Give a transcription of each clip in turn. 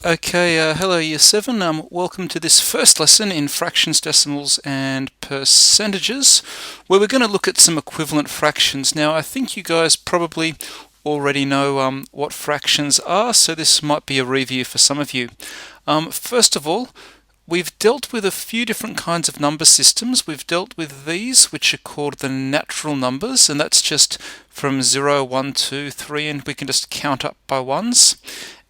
Okay, hello Year 7. Welcome to this first lesson in fractions, decimals, and percentages, where we're going to look at some equivalent fractions. Now, I think you guys probably already know what fractions are, so this might be a review for some of you. First of all, we've dealt with a few different kinds of number systems. We've dealt with these, which are called the natural numbers, and that's just from 0, 1, 2, 3, and we can just count up by ones.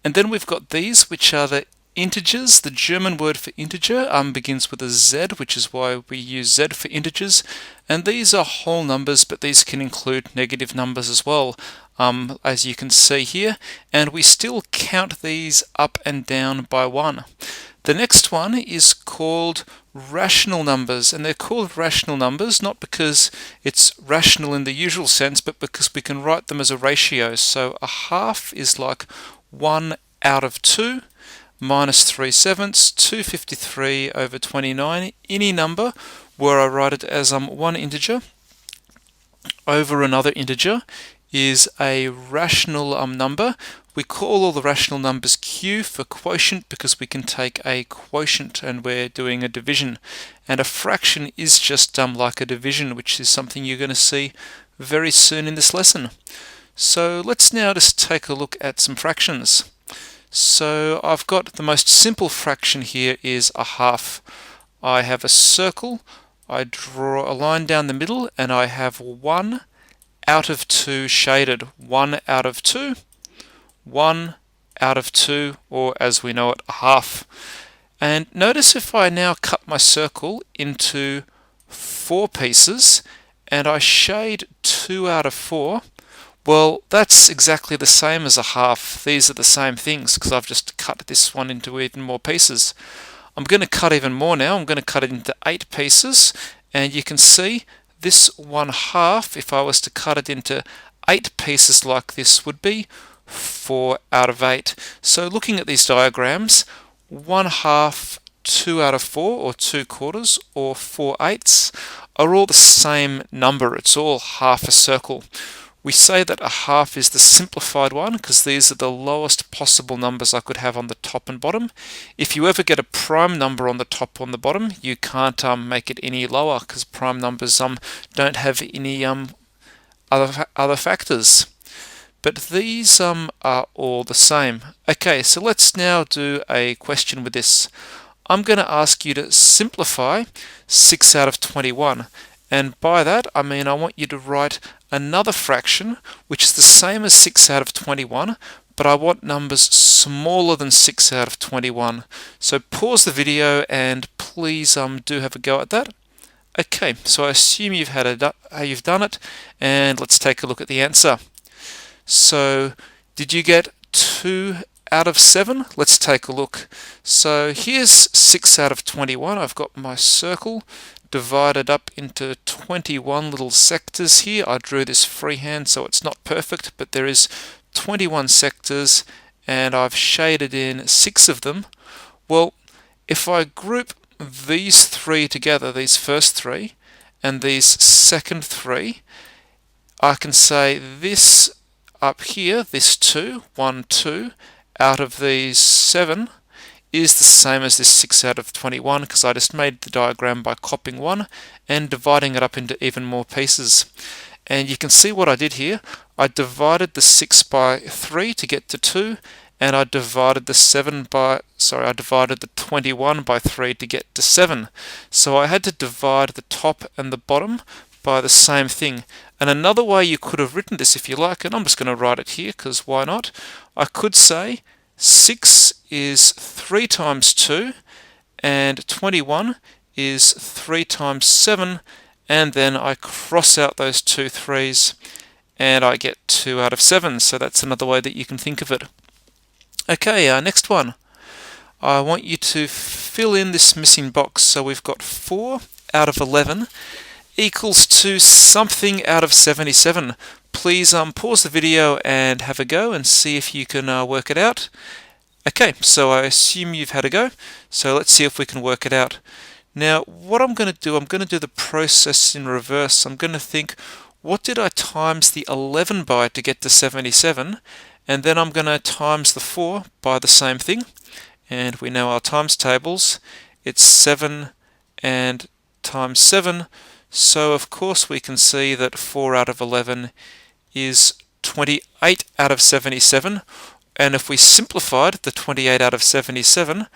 And then we've got these, which are the integers. The German word for integer begins with a Z, which is why we use Z for integers. And these are whole numbers, but these can include negative numbers as well, as you can see here. And we still count these up and down by one. The next one is called rational numbers, and they're called rational numbers not because it's rational in the usual sense, but because we can write them as a ratio. So a half is like 1 out of 2 minus 3/7, 253 over 29. Any number where I write it as one integer over another integer is a rational number. We call all the rational numbers Q for quotient because we can take a quotient and we're doing a division. And a fraction is just like a division, which is something you're going to see very soon in this lesson. So let's now just take a look at some fractions. So I've got the most simple fraction here is a half. I have a circle, I draw a line down the middle, and I have 1 out of 2 shaded. 1 out of 2, 1 out of 2, or as we know it, a half. And notice if I now cut my circle into 4 pieces and I shade 2 out of 4, well, that's exactly the same as a half. These are the same things because I've just cut this one into even more pieces. I'm going to cut even more now. I'm going to cut it into 8 pieces, and you can see this 1/2, if I was to cut it into 8 pieces like this, would be 4 out of 8. So looking at these diagrams, 1/2, 2 out of 4, or 2/4, or 4/8 are all the same number. It's all half a circle. We say that a half is the simplified one because these are the lowest possible numbers I could have on the top and bottom. If you ever get a prime number on the top or on the bottom, you can't make it any lower because prime numbers don't have any other factors. But these are all the same. Okay, so let's now do a question with this. I'm going to ask you to simplify 6 out of 21. And by that, I mean I want you to write another fraction, which is the same as 6 out of 21, but I want numbers smaller than 6 out of 21. So pause the video and please do have a go at that. Okay, so I assume you've done it, and let's take a look at the answer. So did you get 2 out of 7? Let's take a look. So here's 6 out of 21. I've got my circle divided up into 21 little sectors here. I drew this freehand, so it's not perfect, but there is 21 sectors, and I've shaded in 6 of them. Well, if I group these 3 together, these first 3, and these second 3, I can say this up here, this 2, 1, 2, out of these 7, is the same as this 6 out of 21 because I just made the diagram by copying 1 and dividing it up into even more pieces. And you can see what I did here. I divided the 6 by 3 to get to 2, and I divided the 21 by 3 to get to 7. So I had to divide the top and the bottom by the same thing. And another way you could have written this if you like, and I'm just going to write it here because why not? I could say 6 is 3 times 2, and 21 is 3 times 7, and then I cross out those 2 3's, and I get 2 out of 7. So that's another way that you can think of it. Okay, next one. I want you to fill in this missing box. So we've got 4 out of 11 equals to something out of 77. Please pause the video and have a go and see if you can work it out. Okay, so I assume you've had a go. So let's see if we can work it out. Now, what I'm going to do the process in reverse. I'm going to think, what did I times the 11 by to get to 77? And then I'm going to times the 4 by the same thing. and we know our times tables. It's 7 and times 7, so of course we can see that 4 out of 11 is 28 out of 77, and if we simplified the 28 out of 77,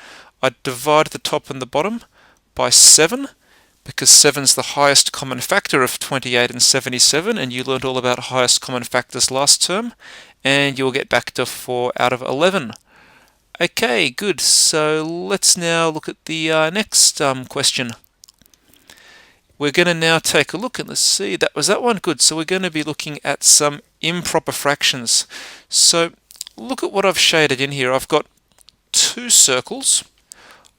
I'd divide the top and the bottom by 7, because 7 is the highest common factor of 28 and 77, and you learned all about highest common factors last term, and you'll get back to 4 out of 11. Okay, good. So let's now look at the next question. We're going to now take a look, and let's see, that was that one. Good. So we're going to be looking at some improper fractions. So look at what I've shaded in here. I've got 2 circles.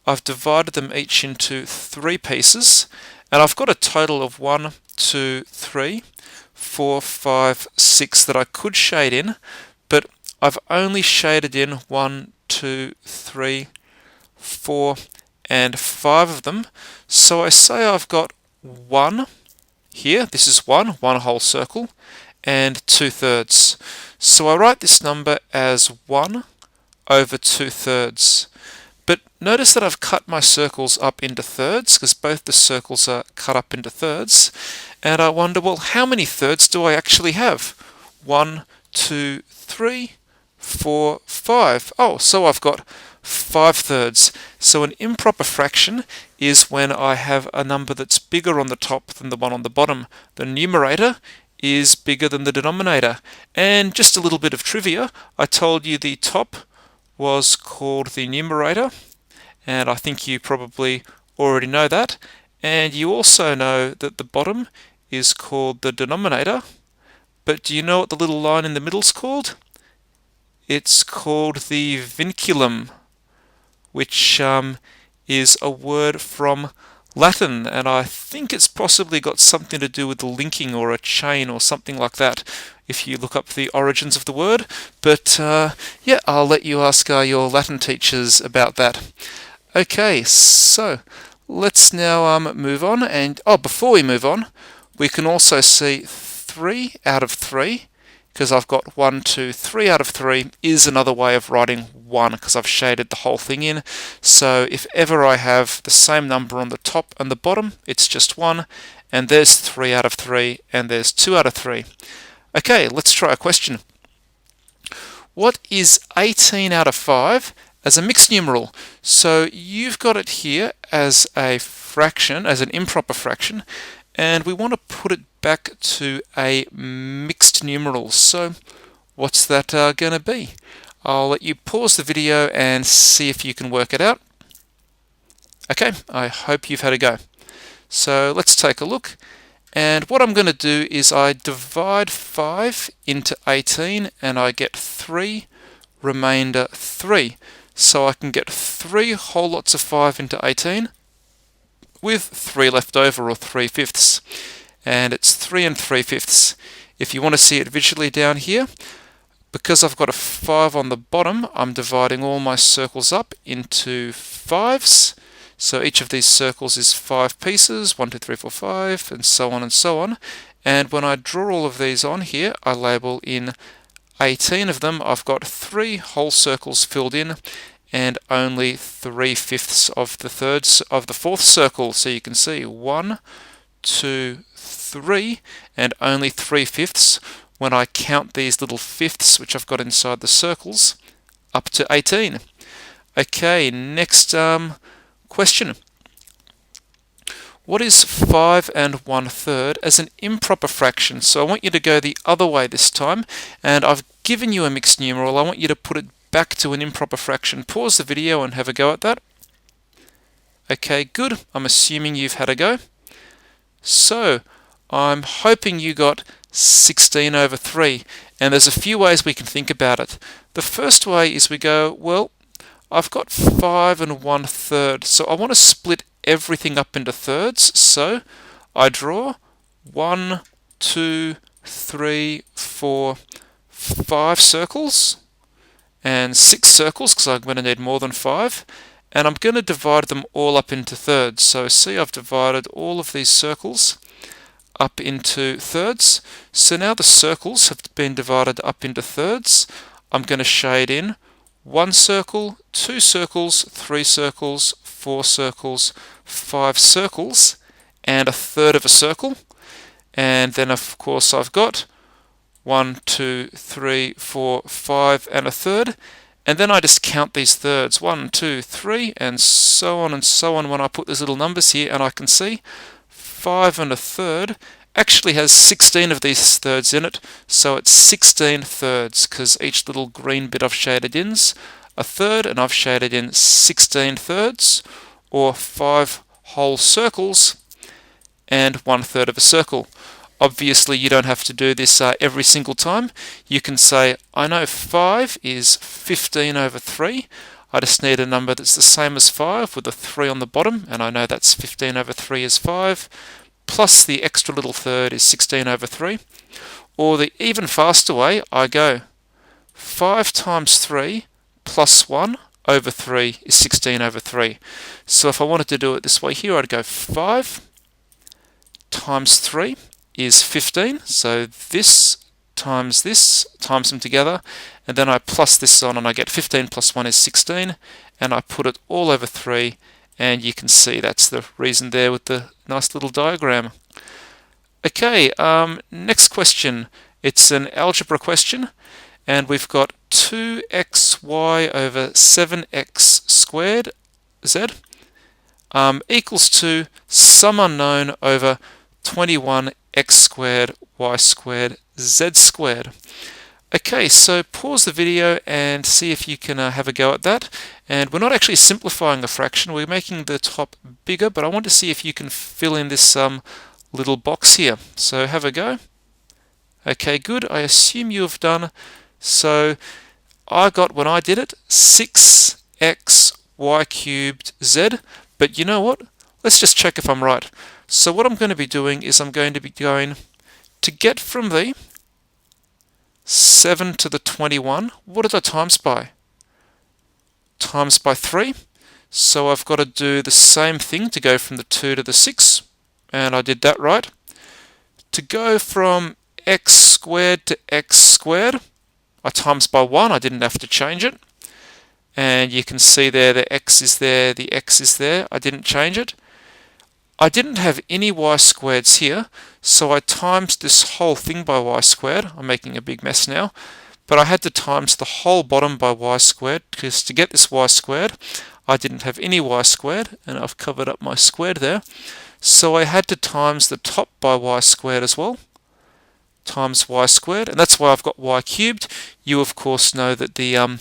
I've divided them each into 3 pieces, and I've got a total of 1, 2, 3, 4, 5, 6 that I could shade in, but I've only shaded in 1, 2, 3, 4, and 5 of them. So I say I've got 1 here, this is one whole circle, and 2/3. So I write this number as 1 over 2/3. But notice that I've cut my circles up into thirds, because both the circles are cut up into thirds. And I wonder, well, how many thirds do I actually have? 1, 2, 3, 4, 5. Oh, so I've got 5/3. So an improper fraction is when I have a number that's bigger on the top than the one on the bottom. The numerator is bigger than the denominator. And just a little bit of trivia, I told you the top was called the numerator, and I think you probably already know that. And you also know that the bottom is called the denominator. But do you know what the little line in the middle is called? It's called the vinculum, which is a word from Latin, and I think it's possibly got something to do with the linking or a chain or something like that, if you look up the origins of the word. But yeah, I'll let you ask your Latin teachers about that. Okay, so let's now move on. And before we move on, we can also see 3 out of 3, because I've got 1, 2, 3 out of 3 is another way of writing 1, because I've shaded the whole thing in. So if ever I have the same number on the top and the bottom, it's just 1, and there's 3 out of 3, and there's 2 out of 3. Okay, let's try a question. What is 18 out of 5 as a mixed numeral? So you've got it here as a fraction, as an improper fraction, and we want to put it back to a mixed numeral. So what's that going to be? I'll let you pause the video and see if you can work it out. Okay, I hope you've had a go. So let's take a look. And what I'm going to do is I divide 5 into 18, and I get 3 remainder 3. So I can get 3 whole lots of 5 into 18 with 3 left over, or 3/5. And it's 3 3/5. If you want to see it visually down here, because I've got a 5 on the bottom, I'm dividing all my circles up into 5s. So each of these circles is 5 pieces, 1, 2, 3, 4, 5, and so on and so on. And when I draw all of these on here, I label in 18 of them. I've got 3 whole circles filled in, and only 3/5 of the 4th circle. So you can see 1, 2, 3, and only 3/5 when I count these little fifths which I've got inside the circles up to 18. Okay, next question. What is 5 1/3 as an improper fraction? So I want you to go the other way this time, and I've given you a mixed numeral. I want you to put it back to an improper fraction. Pause the video and have a go at that. Okay, good. I'm assuming you've had a go. So I'm hoping you got 16 over 3, and there's a few ways we can think about it. The first way is we go, well, I've got 5 1/3, so I want to split everything up into thirds. So I draw 1, 2, 3, 4, 5 circles, and 6 circles, because I'm going to need more than 5, and I'm going to divide them all up into thirds. So see, I've divided all of these circles up into thirds. So now the circles have been divided up into thirds. I'm going to shade in 1 circle, 2 circles, 3 circles, 4 circles, 5 circles, and a third of a circle. And then of course I've got 1, 2, 3, 4, 5, and a third. And then I just count these thirds, 1, 2, 3, and so on when I put these little numbers here, and I can see 5 and a third actually has 16 of these thirds in it, so it's 16 thirds, because each little green bit I've shaded in's a third, and I've shaded in 16 thirds, or 5 whole circles, and 1/3 of a circle. Obviously, you don't have to do this every single time. You can say, I know 5 is 15 over 3. I just need a number that's the same as 5 with a 3 on the bottom, and I know that's 15 over 3 is 5, plus the extra little third is 16 over 3. Or the even faster way, I go 5 times 3 plus 1 over 3 is 16 over 3. So if I wanted to do it this way here, I'd go 5 times 3 is 15, so this times them together, and then I plus this on, and I get 15 plus 1 is 16, and I put it all over 3, and you can see that's the reason there with the nice little diagram. Okay, next question. It's an algebra question, and we've got 2xy over 7x squared z equals to some unknown over 21 x squared y squared z squared. Okay, so pause the video and see if you can have a go at that. And we're not actually simplifying the fraction, we're making the top bigger, but I want to see if you can fill in this little box here. So have a go. Okay, good. I assume you have done. So I got, when I did it, 6x y cubed z, but you know what? Let's just check if I'm right. So what I'm going to be doing is I'm going to be going to get from the 7 to the 21, what did I times by? Times by 3. So I've got to do the same thing to go from the 2 to the 6, and I did that right. To go from x squared to x squared, I times by 1, I didn't have to change it. And you can see there the x is there, the x is there, I didn't change it. I didn't have any y squareds here, so I times this whole thing by y squared. I'm making a big mess now, but I had to times the whole bottom by y squared, because to get this y squared, I didn't have any y squared, and I've covered up my squared there. So I had to times the top by y squared as well, times y squared, and that's why I've got y cubed. You of course know that the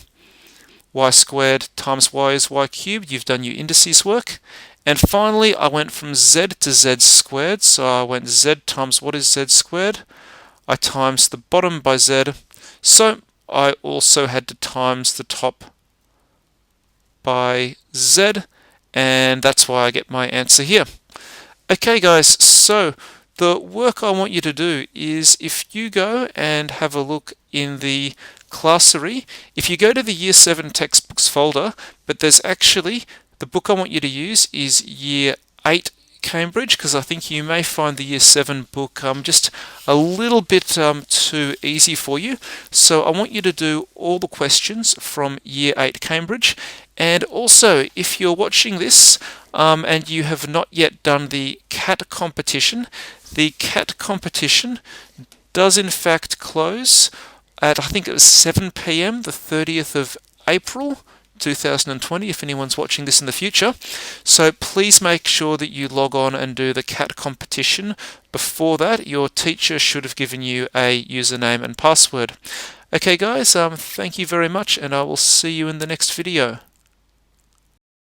y squared times y is y cubed. You've done your indices work. And finally, I went from z to z squared, so I went z times what is z squared? I times the bottom by z, so I also had to times the top by z, and that's why I get my answer here. Okay guys, so the work I want you to do is, if you go and have a look in the Classery, if you go to the Year 7 textbooks folder, but there's actually, the book I want you to use is Year 8 Cambridge, because I think you may find the Year 7 book just a little bit too easy for you. So I want you to do all the questions from Year 8 Cambridge. And also, if you're watching this and you have not yet done the CAT competition, the CAT competition does in fact close at, I think it was 7 p.m. the 30th of April 2020, if anyone's watching this in the future. So please make sure that you log on and do the CAT competition. Before that, your teacher should have given you a username and password. Okay guys, thank you very much, and I will see you in the next video.